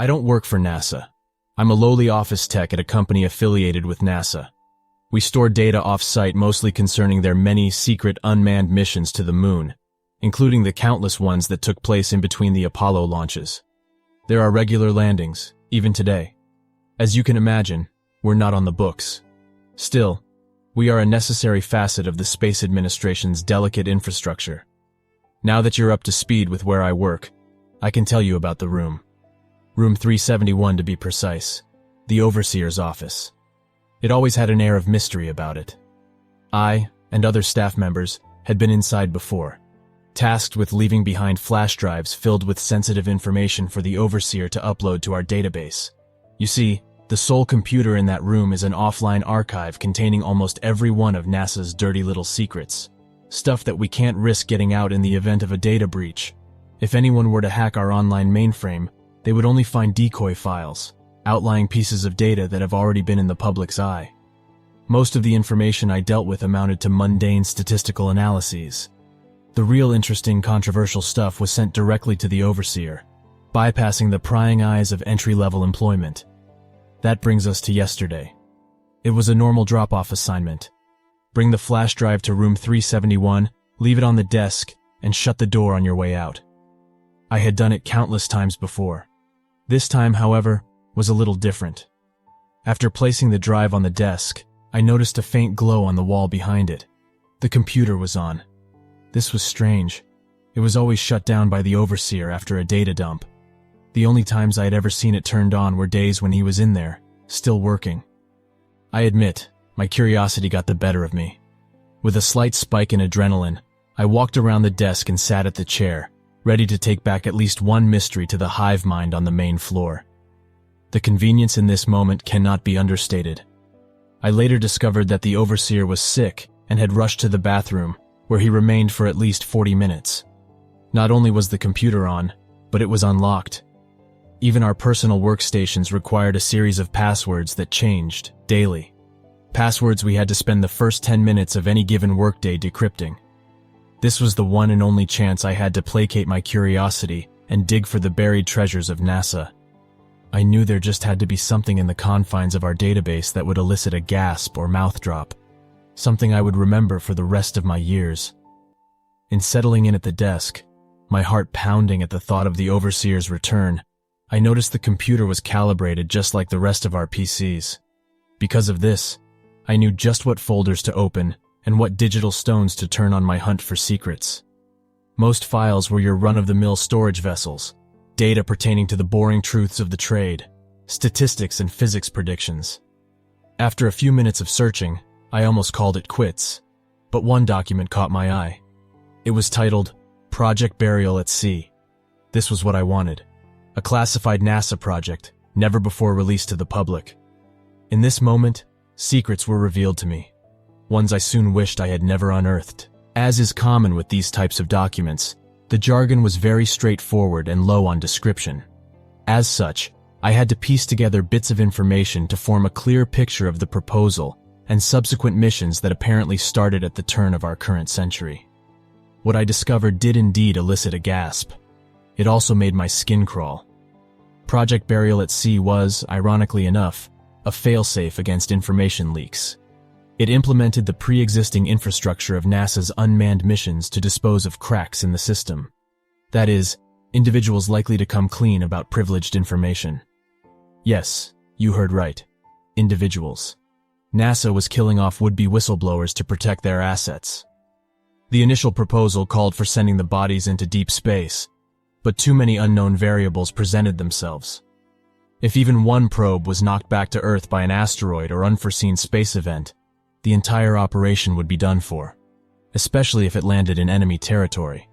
I don't work for NASA. I'm a lowly office tech at a company affiliated with NASA. We store data off-site mostly concerning their many secret unmanned missions to the moon, including the countless ones that took place in between the Apollo launches. There are regular landings, even today. As you can imagine, we're not on the books. Still, we are a necessary facet of the Space Administration's delicate infrastructure. Now that you're up to speed with where I work, I can tell you about the room. Room 371 to be precise, the overseer's office. It always had an air of mystery about it. I, and other staff members, had been inside before, tasked with leaving behind flash drives filled with sensitive information for the overseer to upload to our database. You see, the sole computer in that room is an offline archive containing almost every one of NASA's dirty little secrets. Stuff that we can't risk getting out in the event of a data breach. If anyone were to hack our online mainframe, they would only find decoy files, outlying pieces of data that have already been in the public's eye. Most of the information I dealt with amounted to mundane statistical analyses. The real interesting, controversial stuff was sent directly to the overseer, bypassing the prying eyes of entry-level employment. That brings us to yesterday. It was a normal drop-off assignment. Bring the flash drive to room 371, leave it on the desk, and shut the door on your way out. I had done it countless times before. This time, however, was a little different. After placing the drive on the desk, I noticed a faint glow on the wall behind it. The computer was on. This was strange. It was always shut down by the overseer after a data dump. The only times I had ever seen it turned on were days when he was in there, still working. I admit, my curiosity got the better of me. With a slight spike in adrenaline, I walked around the desk and sat at the chair, ready to take back at least one mystery to the hive mind on the main floor. The convenience in this moment cannot be understated. I later discovered that the overseer was sick and had rushed to the bathroom, where he remained for at least 40 minutes. Not only was the computer on, but it was unlocked. Even our personal workstations required a series of passwords that changed daily. Passwords we had to spend the first 10 minutes of any given workday decrypting. This was the one and only chance I had to placate my curiosity and dig for the buried treasures of NASA. I knew there just had to be something in the confines of our database that would elicit a gasp or mouth drop, something I would remember for the rest of my years. In settling in at the desk, my heart pounding at the thought of the overseer's return, I noticed the computer was calibrated just like the rest of our PCs. Because of this, I knew just what folders to open and what digital stones to turn on my hunt for secrets. Most files were your run-of-the-mill storage vessels, data pertaining to the boring truths of the trade, statistics and physics predictions. After a few minutes of searching, I almost called it quits, but one document caught my eye. It was titled, Project Burial at Sea. This was what I wanted. A classified NASA project, never before released to the public. In this moment, secrets were revealed to me. Ones I soon wished I had never unearthed. As is common with these types of documents, the jargon was very straightforward and low on description. As such, I had to piece together bits of information to form a clear picture of the proposal and subsequent missions that apparently started at the turn of our current century. What I discovered did indeed elicit a gasp. It also made my skin crawl. Project Burial at Sea was, ironically enough, a failsafe against information leaks. It implemented the pre-existing infrastructure of NASA's unmanned missions to dispose of cracks in the system. That is, individuals likely to come clean about privileged information. Yes, you heard right. Individuals. NASA was killing off would-be whistleblowers to protect their assets. The initial proposal called for sending the bodies into deep space, but too many unknown variables presented themselves. If even one probe was knocked back to Earth by an asteroid or unforeseen space event, the entire operation would be done for, especially if it landed in enemy territory.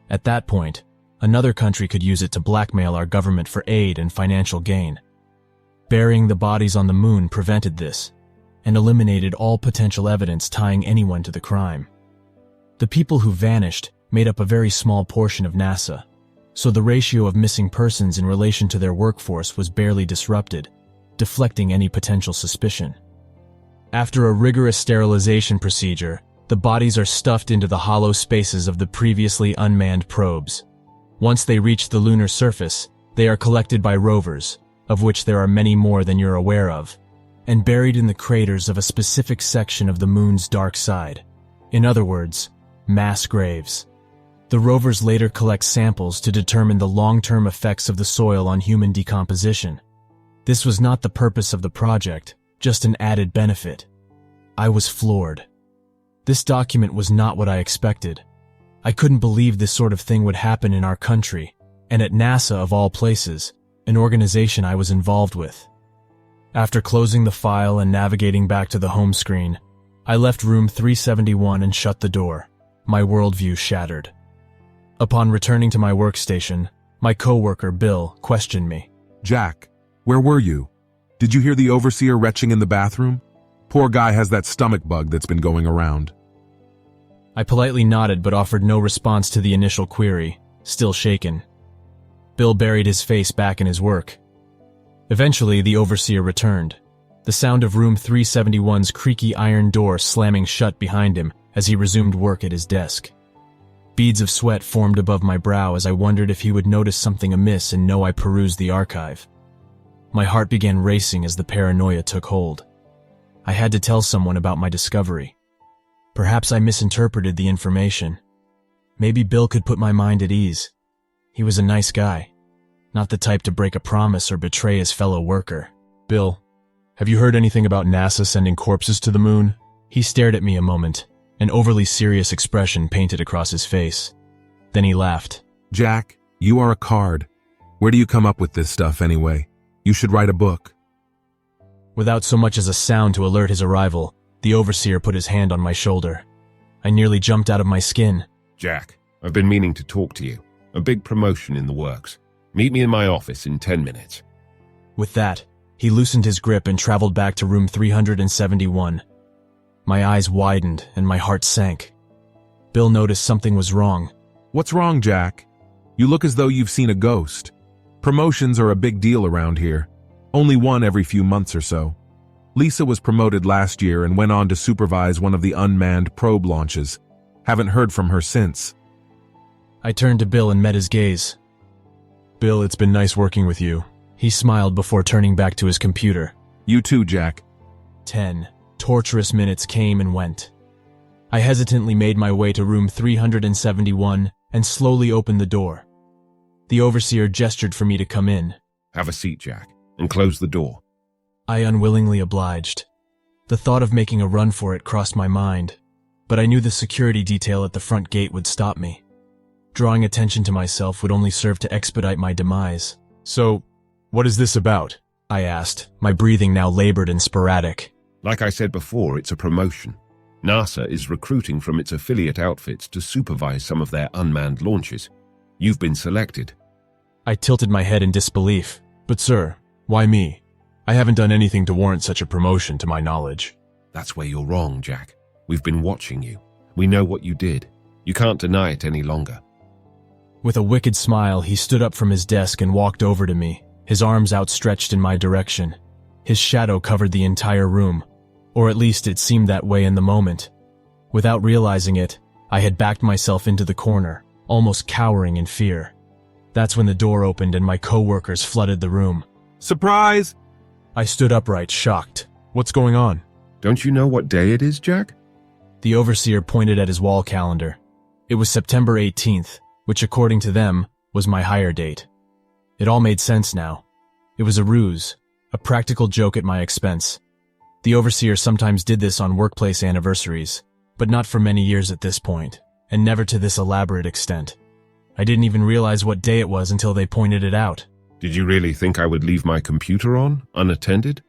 At that point, another country could use it to blackmail our government for aid and financial gain. Burying the bodies on the moon prevented this, and eliminated all potential evidence tying anyone to the crime. The people who vanished made up a very small portion of NASA, so the ratio of missing persons in relation to their workforce was barely disrupted, deflecting any potential suspicion. After a rigorous sterilization procedure, the bodies are stuffed into the hollow spaces of the previously unmanned probes. Once they reach the lunar surface, They are collected by rovers, of which there are many more than you're aware of, and buried in the craters of a specific section of the moon's dark side. In other words, mass graves. The rovers later collect samples to determine the long-term effects of the soil on human decomposition. This was not the purpose of the project, just an added benefit. I was floored. This document was not what I expected. I couldn't believe this sort of thing would happen in our country, and at NASA of all places, an organization I was involved with. After closing the file and navigating back to the home screen, I left room 371 and shut the door, my worldview shattered. Upon returning to my workstation, my coworker, Bill, questioned me. Jack, where were you? Did you hear the overseer retching in the bathroom? Poor guy has that stomach bug that's been going around. I politely nodded but offered no response to the initial query, still shaken. Bill buried his face back in his work. Eventually, the overseer returned, the sound of room 371's creaky iron door slamming shut behind him as he resumed work at his desk. Beads of sweat formed above my brow as I wondered if he would notice something amiss and know I perused the archive. My heart began racing as the paranoia took hold. I had to tell someone about my discovery. Perhaps I misinterpreted the information. Maybe Bill could put my mind at ease. He was a nice guy, not the type to break a promise or betray his fellow worker. Bill, have you heard anything about NASA sending corpses to the moon? He stared at me a moment, an overly serious expression painted across his face. Then he laughed. Jack, you are a card. Where do you come up with this stuff anyway? You should write a book. Without so much as a sound to alert his arrival, the overseer put his hand on my shoulder. I nearly jumped out of my skin. Jack, I've been meaning to talk to you. A big promotion in the works. Meet me in my office in 10 minutes. With that, he loosened his grip and traveled back to room 371. My eyes widened and my heart sank. Bill noticed something was wrong. What's wrong, Jack? You look as though you've seen a ghost. Promotions are a big deal around here. Only one every few months or so. Lisa was promoted last year and went on to supervise one of the unmanned probe launches. Haven't heard from her since. I turned to Bill and met his gaze. Bill, it's been nice working with you. He smiled before turning back to his computer. You too, Jack. 10 torturous minutes came and went. I hesitantly made my way to room 371 and slowly opened the door. The overseer gestured for me to come in. Have a seat, Jack, and close the door. I unwillingly obliged. The thought of making a run for it crossed my mind, but I knew the security detail at the front gate would stop me. Drawing attention to myself would only serve to expedite my demise. So, what is this about? I asked, my breathing now labored and sporadic. Like I said before, it's a promotion. NASA is recruiting from its affiliate outfits to supervise some of their unmanned launches. You've been selected. I tilted my head in disbelief. But sir, why me? I haven't done anything to warrant such a promotion to my knowledge. That's where you're wrong, Jack. We've been watching you. We know what you did. You can't deny it any longer. With a wicked smile, he stood up from his desk and walked over to me, his arms outstretched in my direction. His shadow covered the entire room, or at least it seemed that way in the moment. Without realizing it, I had backed myself into the corner, almost cowering in fear. That's when the door opened and my coworkers flooded the room. Surprise! I stood upright, shocked. What's going on? Don't you know what day it is, Jack? The overseer pointed at his wall calendar. It was September 18th, which according to them, was my hire date. It all made sense now. It was a ruse, a practical joke at my expense. The overseer sometimes did this on workplace anniversaries, but not for many years at this point, and never to this elaborate extent. I didn't even realize what day it was until they pointed it out. Did you really think I would leave my computer on, unattended?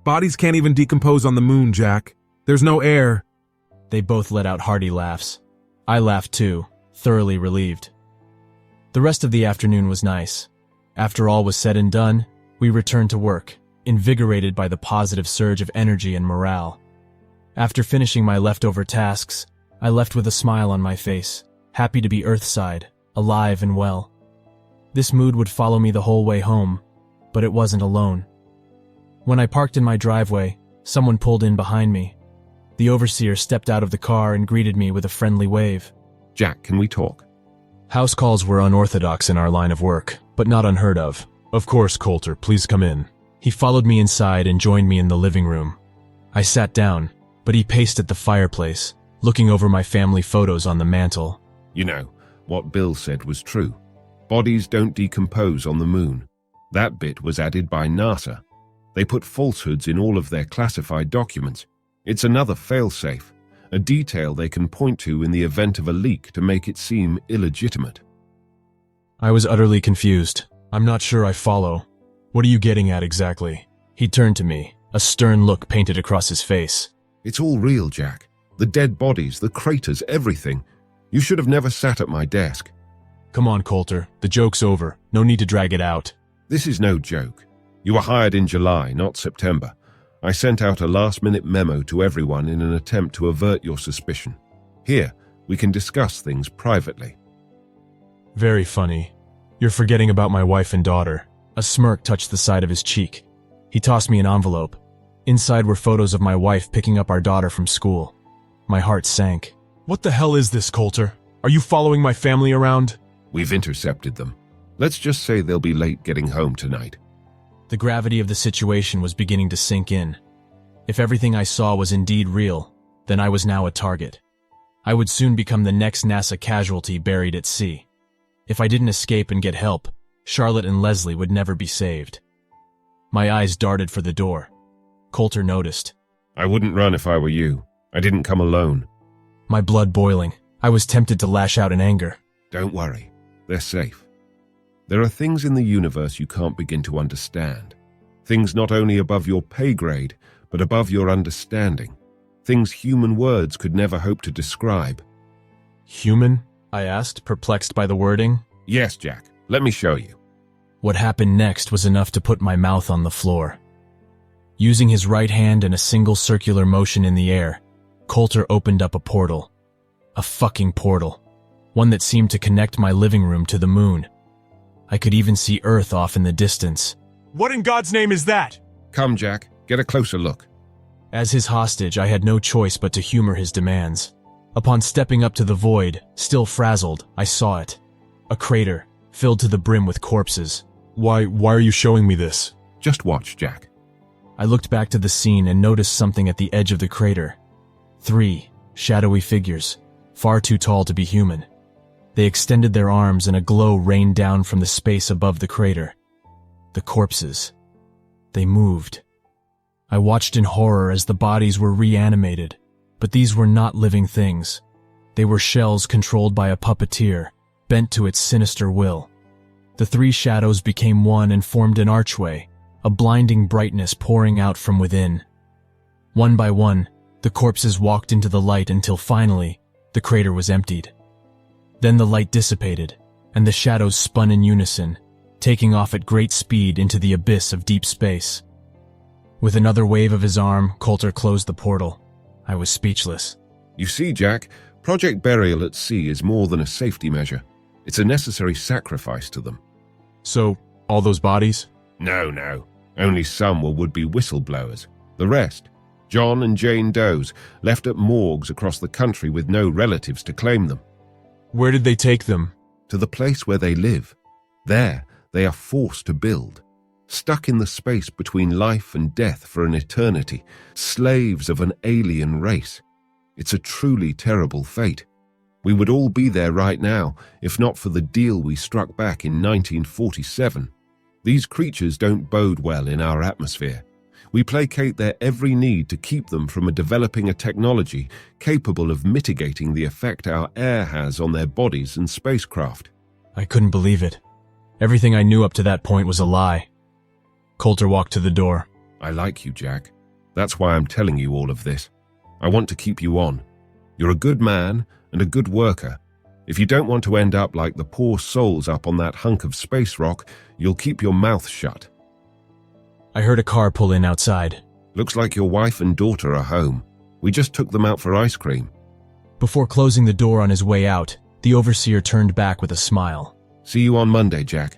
Bodies can't even decompose on the moon, Jack. There's no air. They both let out hearty laughs. I laughed too, thoroughly relieved. The rest of the afternoon was nice. After all was said and done, we returned to work, invigorated by the positive surge of energy and morale. After finishing my leftover tasks, I left with a smile on my face, happy to be Earthside, alive and well. This mood would follow me the whole way home, but it wasn't alone. When I parked in my driveway, someone pulled in behind me. The overseer stepped out of the car and greeted me with a friendly wave. Jack, can we talk? House calls were unorthodox in our line of work, but not unheard of. Of course, Coulter, please come in. He followed me inside and joined me in the living room. I sat down, but he paced at the fireplace, looking over my family photos on the mantel. You know, what Bill said was true. Bodies don't decompose on the moon. That bit was added by NASA. They put falsehoods in all of their classified documents. It's another failsafe, a detail they can point to in the event of a leak to make it seem illegitimate. I was utterly confused. I'm not sure I follow. What are you getting at exactly? He turned to me, a stern look painted across his face. It's all real, Jack. The dead bodies, the craters, everything. You should have never sat at my desk. Come on, Coulter. The joke's over. No need to drag it out. This is no joke. You were hired in July, not September. I sent out a last-minute memo to everyone in an attempt to avert your suspicion. Here, we can discuss things privately. Very funny. You're forgetting about my wife and daughter. A smirk touched the side of his cheek. He tossed me an envelope. Inside were photos of my wife picking up our daughter from school. My heart sank. What the hell is this, Coulter? Are you following my family around? We've intercepted them. Let's just say they'll be late getting home tonight. The gravity of the situation was beginning to sink in. If everything I saw was indeed real, then I was now a target. I would soon become the next NASA casualty buried at sea. If I didn't escape and get help, Charlotte and Leslie would never be saved. My eyes darted for the door. Coulter noticed. I wouldn't run if I were you. I didn't come alone. My blood boiling, I was tempted to lash out in anger. Don't worry. They're safe. There are things in the universe you can't begin to understand. Things not only above your pay grade, but above your understanding. Things human words could never hope to describe. Human? I asked, perplexed by the wording. Yes, Jack. Let me show you. What happened next was enough to put my mouth on the floor. Using his right hand in a single circular motion in the air, Coulter opened up a portal. A fucking portal. One that seemed to connect my living room to the moon. I could even see Earth off in the distance. What in God's name is that? Come, Jack. Get a closer look. As his hostage, I had no choice but to humor his demands. Upon stepping up to the void, still frazzled, I saw it. A crater, filled to the brim with corpses. Why are you showing me this? Just watch, Jack. I looked back to the scene and noticed something at the edge of the crater. 3 shadowy figures, far too tall to be human. They extended their arms and a glow rained down from the space above the crater. The corpses. They moved. I watched in horror as the bodies were reanimated, but these were not living things. They were shells controlled by a puppeteer, bent to its sinister will. The 3 shadows became one and formed an archway, a blinding brightness pouring out from within. One by one, the corpses walked into the light until finally, the crater was emptied. Then the light dissipated, and the shadows spun in unison, taking off at great speed into the abyss of deep space. With another wave of his arm, Coulter closed the portal. I was speechless. You see, Jack, Project Burial at Sea is more than a safety measure. It's a necessary sacrifice to them. So, all those bodies? No. Only some were would-be whistleblowers. The rest, John and Jane Does, left at morgues across the country with no relatives to claim them. Where did they take them? To the place where they live. There, they are forced to build. Stuck in the space between life and death for an eternity, slaves of an alien race. It's a truly terrible fate. We would all be there right now, if not for the deal we struck back in 1947. These creatures don't bode well in our atmosphere. We placate their every need to keep them from developing a technology capable of mitigating the effect our air has on their bodies and spacecraft. I couldn't believe it. Everything I knew up to that point was a lie. Coulter walked to the door. I like you, Jack. That's why I'm telling you all of this. I want to keep you on. You're a good man and a good worker. If you don't want to end up like the poor souls up on that hunk of space rock, you'll keep your mouth shut. I heard a car pull in outside. Looks like your wife and daughter are home. We just took them out for ice cream. Before closing the door on his way out, the overseer turned back with a smile. See you on Monday, Jack.